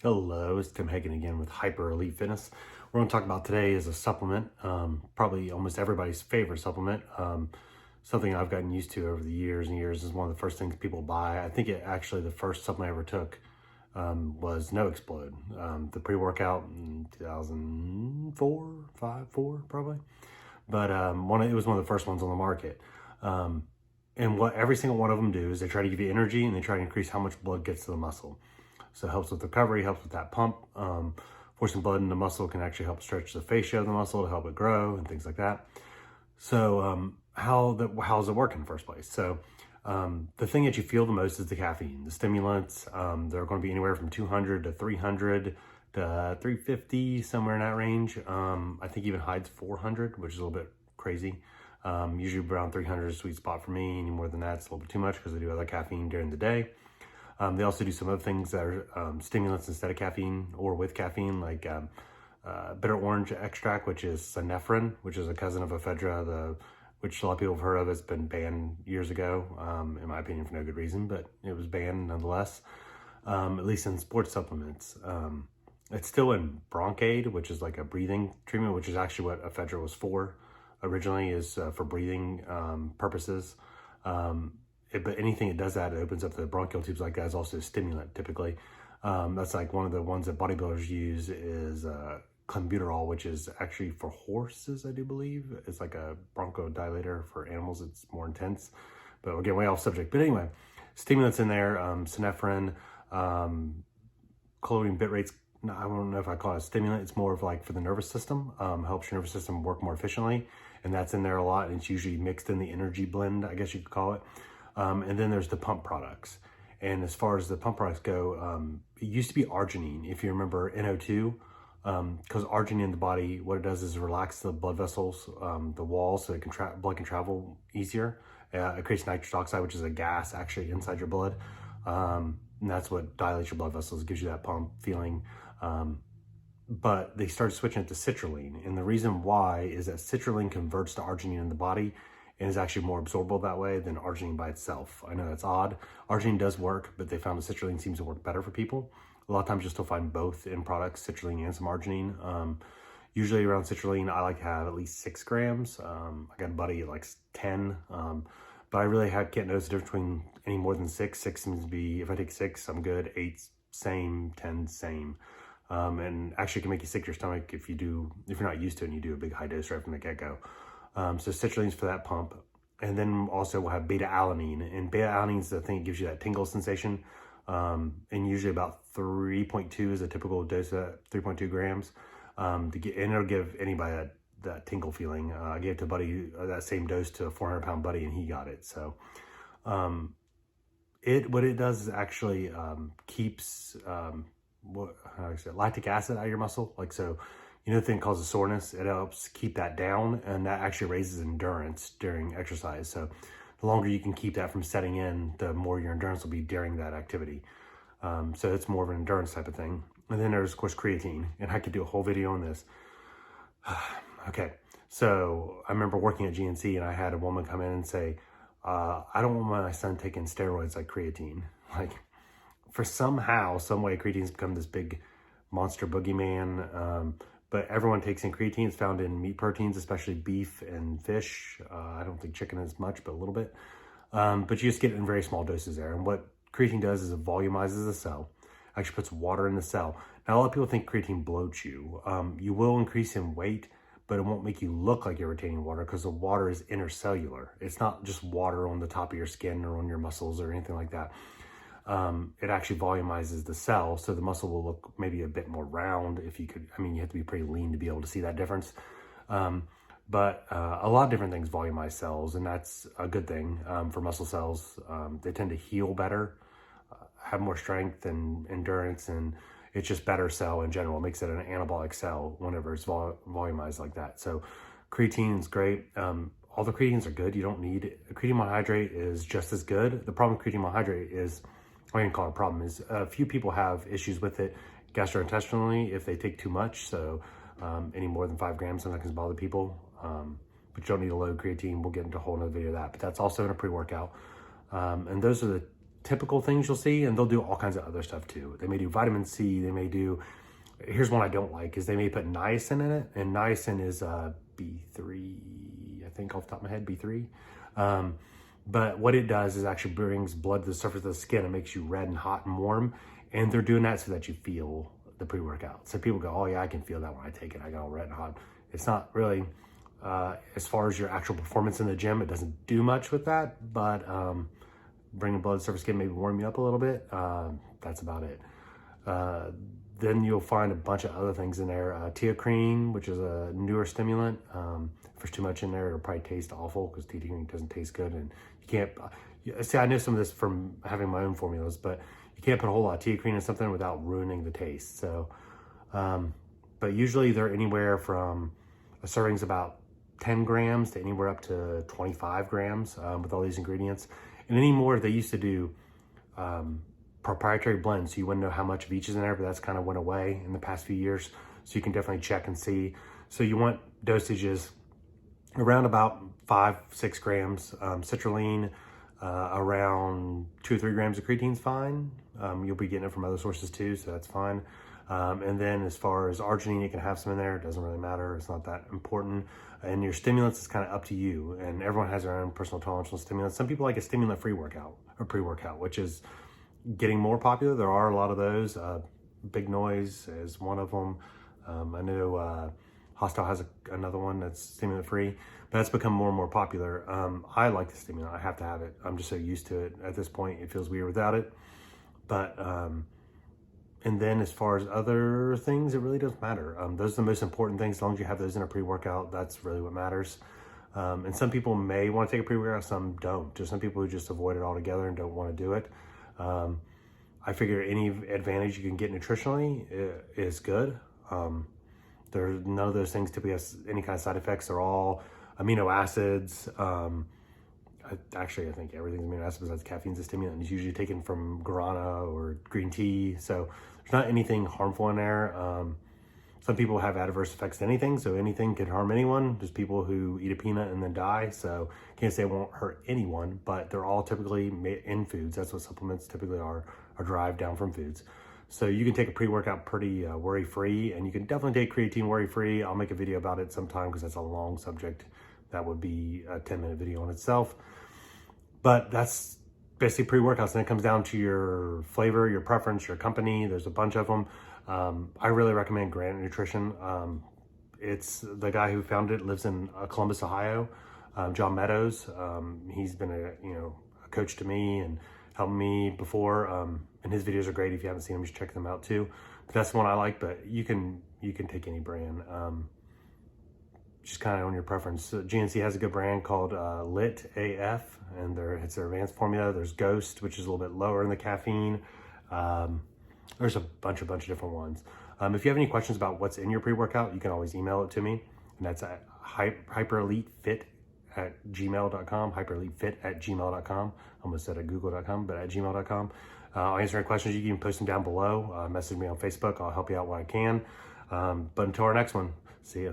Hello, it's Tim Hagen again with Hyper Elite Fitness. We're going to talk about today is a supplement, probably almost everybody's favorite supplement. Something I've gotten used to over the years and years is one of the first things people buy. I think the first supplement I ever took was No Explode, the pre-workout in 2004, 5, 4 probably. But it was one of the first ones on the market. Um, and what every single one of them do is they try to give you energy and they try to increase how much blood gets to the muscle. So it helps with recovery, helps with that pump. Forcing blood in the muscle can actually help stretch the fascia of the muscle to help it grow and things like that. So how does it work in the first place? So the thing that you feel the most is the caffeine. The stimulants, they're going to be anywhere from 200 to 300 to 350, somewhere in that range. I think even Hyde's 400, which is a little bit crazy. Usually around 300 is a sweet spot for me. Any more than that, it's a little bit too much because I do other caffeine during the day. They also do some other things that are stimulants instead of caffeine or with caffeine, like bitter orange extract, which is synephrine, which is a cousin of ephedra, which a lot of people have heard of. It's been banned years ago, in my opinion, for no good reason, but it was banned nonetheless, at least in sports supplements. It's still in Bronkaid, which is like a breathing treatment, which is actually what ephedra was for originally, is for breathing purposes. But anything that does that, it opens up the bronchial tubes like that, is also a stimulant typically. That's like one of the ones that bodybuilders use is clenbuterol, which is actually for horses, I do believe. It's like a bronchodilator. For animals, it's more intense. But we're getting way off subject. But anyway, stimulants in there, synephrine, chlorine bitrates. I don't know if I call it a stimulant. It's more of like for the nervous system, helps your nervous system work more efficiently. And that's in there a lot. And it's usually mixed in the energy blend, I guess you could call it. And then there's the pump products. And as far as the pump products go, it used to be arginine, if you remember NO2, because arginine in the body, what it does is relax the blood vessels, the walls, so blood can travel easier. It creates nitrous oxide, which is a gas actually inside your blood. And that's what dilates your blood vessels, gives you that pump feeling. But they started switching it to citrulline. And the reason why is that citrulline converts to arginine in the body and is actually more absorbable that way than arginine by itself. I know that's odd. Arginine does work, but they found the citrulline seems to work better for people. A lot of times you'll still find both in products, citrulline and some arginine. Usually around citrulline, I like to have at least 6 grams. I got a buddy who likes 10, but I really can't notice the difference between any more than 6. 6 seems to be, if I take 6, I'm good. 8, same. 10, same. And actually can make you sick to your stomach if you're not used to it and you do a big high dose right from the get-go. So citrulline's for that pump. And then also we'll have beta-alanine. And beta-alanine is the thing that gives you that tingle sensation. And usually about 3.2 is a typical dose of 3.2 grams. And it'll give anybody that tingle feeling. I gave it to a buddy, that same dose to a 400-pound buddy, and he got it. So what it does is actually keeps lactic acid out of your muscle. Like, so, the thing causes soreness, it helps keep that down, and that actually raises endurance during exercise. So the longer you can keep that from setting in, the more your endurance will be during that activity. So it's more of an endurance type of thing. And then there's, of course, creatine, and I could do a whole video on this. Okay, so I remember working at GNC, and I had a woman come in and say, I don't want my son taking steroids like creatine. Like, for somehow, some way, creatine's become this big monster boogeyman. But everyone takes in creatine. It's found in meat proteins, especially beef and fish. I don't think chicken as much, but a little bit. But you just get it in very small doses there. And what creatine does is it volumizes the cell, actually puts water in the cell. Now, a lot of people think creatine bloats you. You will increase in weight, but it won't make you look like you're retaining water because the water is intercellular. It's not just water on the top of your skin or on your muscles or anything like that. It actually volumizes the cell, so the muscle will look maybe a bit more round. You have to be pretty lean to be able to see that difference. But a lot of different things volumize cells, and that's a good thing for muscle cells. They tend to heal better, have more strength and endurance, and it's just better cell in general. It makes it an anabolic cell whenever it's volumized like that. So creatine is great. All the creatines are good. You don't need creatine monohydrate is just as good. The problem with creatine monohydrate is, I can call it a problem, is a few people have issues with it gastrointestinally if they take too much. So any more than 5 grams sometimes can bother people. But you don't need a low creatine. We'll get into a whole nother video of that. But that's also in a pre-workout. And those are the typical things you'll see, and they'll do all kinds of other stuff too. They may do vitamin C. They may do, here's one I don't like, is they may put niacin in it, and niacin is B3, I think off the top of my head, B3. But what it does is actually brings blood to the surface of the skin and makes you red and hot and warm. And they're doing that so that you feel the pre-workout. So people go, oh yeah, I can feel that when I take it. I got all red and hot. It's not really, as far as your actual performance in the gym, it doesn't do much with that. But bringing blood to the surface skin, maybe warm you up a little bit. That's about it. Then you'll find a bunch of other things in there. Teacrine, which is a newer stimulant. If there's too much in there, it'll probably taste awful because teacrine doesn't taste good. And you can't, see, I know some of this from having my own formulas, but you can't put a whole lot of teacrine in something without ruining the taste. So, but usually they're anywhere from, a serving's about 10 grams to anywhere up to 25 grams with all these ingredients. And anymore, they used to do proprietary blends, so you wouldn't know how much of each is in there, but that's kind of went away in the past few years. So you can definitely check and see. So you want dosages around about 5-6 grams. Citrulline, around 2 or 3 grams of creatine is fine. You'll be getting it from other sources too, so that's fine. And then as far as arginine, you can have some in there. It doesn't really matter. It's not that important. And your stimulants is kind of up to you. And everyone has their own personal tolerance on stimulants. Some people like a stimulant-free workout or pre-workout, which is getting more popular. There are a lot of those. Big Noise is one of them. I know Hostile has another one that's stimulant-free, but that's become more and more popular. I like the stimulant. I have to have it. I'm just so used to it at this point. It feels weird without it. But and then as far as other things, it really doesn't matter. Those are the most important things. As long as you have those in a pre-workout, that's really what matters. And some people may want to take a pre-workout, some don't. There's some people who just avoid it altogether and don't want to do it. I figure any advantage you can get nutritionally is good. There's none of those things typically has any kind of side effects. They're all amino acids. Actually, I think everything's amino acids besides caffeine's a stimulant. It's usually taken from guarana or green tea. So there's not anything harmful in there. Some people have adverse effects to anything, so anything can harm anyone. There's people who eat a peanut and then die, so can't say it won't hurt anyone, but they're all typically made in foods. That's what supplements typically are derived down from foods. So you can take a pre-workout pretty worry-free, and you can definitely take creatine worry-free. I'll make a video about it sometime because that's a long subject. That would be a 10-minute video on itself. But that's basically pre-workouts, and it comes down to your flavor, your preference, your company. There's a bunch of them. I really recommend Granite Nutrition. It's the guy who founded it lives in Columbus, Ohio, John Meadows. He's been a coach to me and helped me before. And his videos are great. If you haven't seen them, you should check them out too. But that's the one I like, but you can take any brand. Just kind of on your preference. So GNC has a good brand called Lit AF, and it's their advanced formula. There's Ghost, which is a little bit lower in the caffeine. There's a bunch of different ones. If you have any questions about what's in your pre-workout, you can always email it to me. And that's at hyperelitefit@gmail.com, hyperelitefit@gmail.com. I almost said at google.com, but at gmail.com. I'll answer any questions. You can post them down below. Message me on Facebook. I'll help you out when I can. But until our next one, see ya.